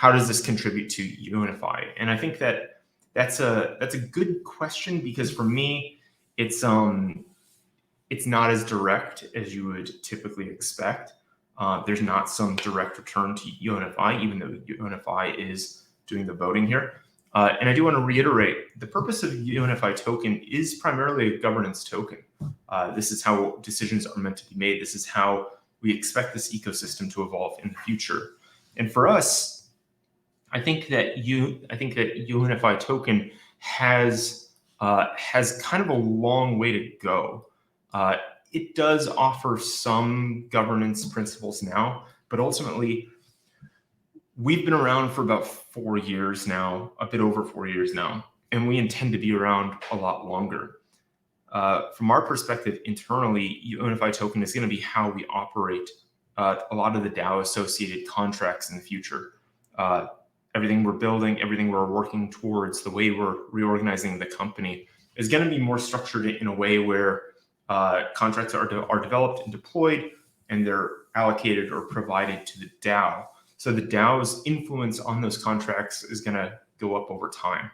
how does this contribute to Unifi? And I think that that's a good question, because for me, it's not as direct as you would typically expect. There's not some direct return to Unifi, even though Unifi is doing the voting here. And I do want to reiterate, the purpose of Unifi token is primarily a governance token. This is how decisions are meant to be made. This is how we expect this ecosystem to evolve in the future. And for us, I think that Unifi token has kind of a long way to go. It does offer some governance principles now, but ultimately, we've been around for about 4 years now, a bit over 4 years now, and we intend to be around a lot longer. From our perspective internally, Unifi token is going to be how we operate a lot of the DAO-associated contracts in the future. Everything we're building, everything we're working towards, the way we're reorganizing the company is going to be more structured in a way where contracts are developed and deployed, and they're allocated or provided to the DAO. So the DAO's influence on those contracts is going to go up over time.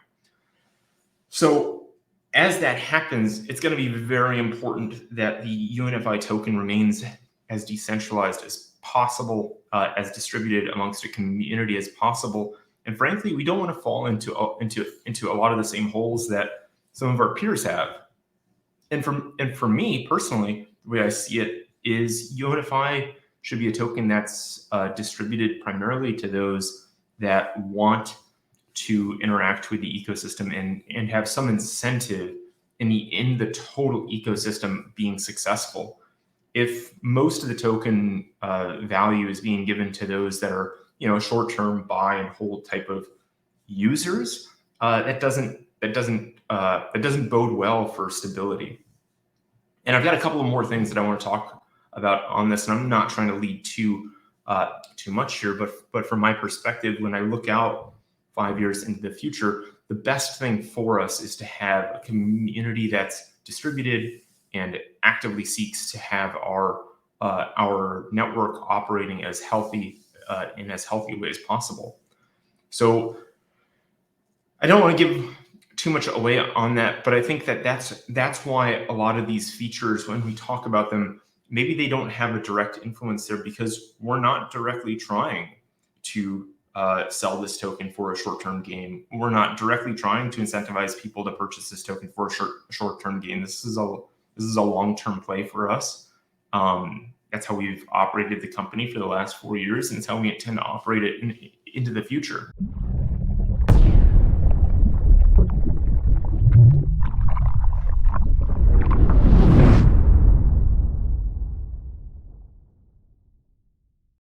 So as that happens, it's going to be very important that the Unifi token remains as decentralized as possible, as distributed amongst a community as possible. And frankly, we don't want to fall into a lot of the same holes that some of our peers have. And for me personally, the way I see it is Unifi should be a token that's distributed primarily to those that want to interact with the ecosystem and have some incentive in the total ecosystem being successful. If most of the token value is being given to those that are, short-term buy and hold type of users, that doesn't bode well for stability. And I've got a couple of more things that I want to talk about on this, and I'm not trying to lead too much here, but from my perspective, when I look out 5 years into the future, the best thing for us is to have a community that's distributed and actively seeks to have our network operating as healthy in as healthy a way as possible. So I don't want to give too much away on that, but I think that that's why a lot of these features, when we talk about them, maybe they don't have a direct influence there, because we're not directly trying to sell this token for a short-term gain. We're not directly trying to incentivize people to purchase this token for a short-term gain. This is a long-term play for us. That's how we've operated the company for the last 4 years, and it's how we intend to operate it into the future.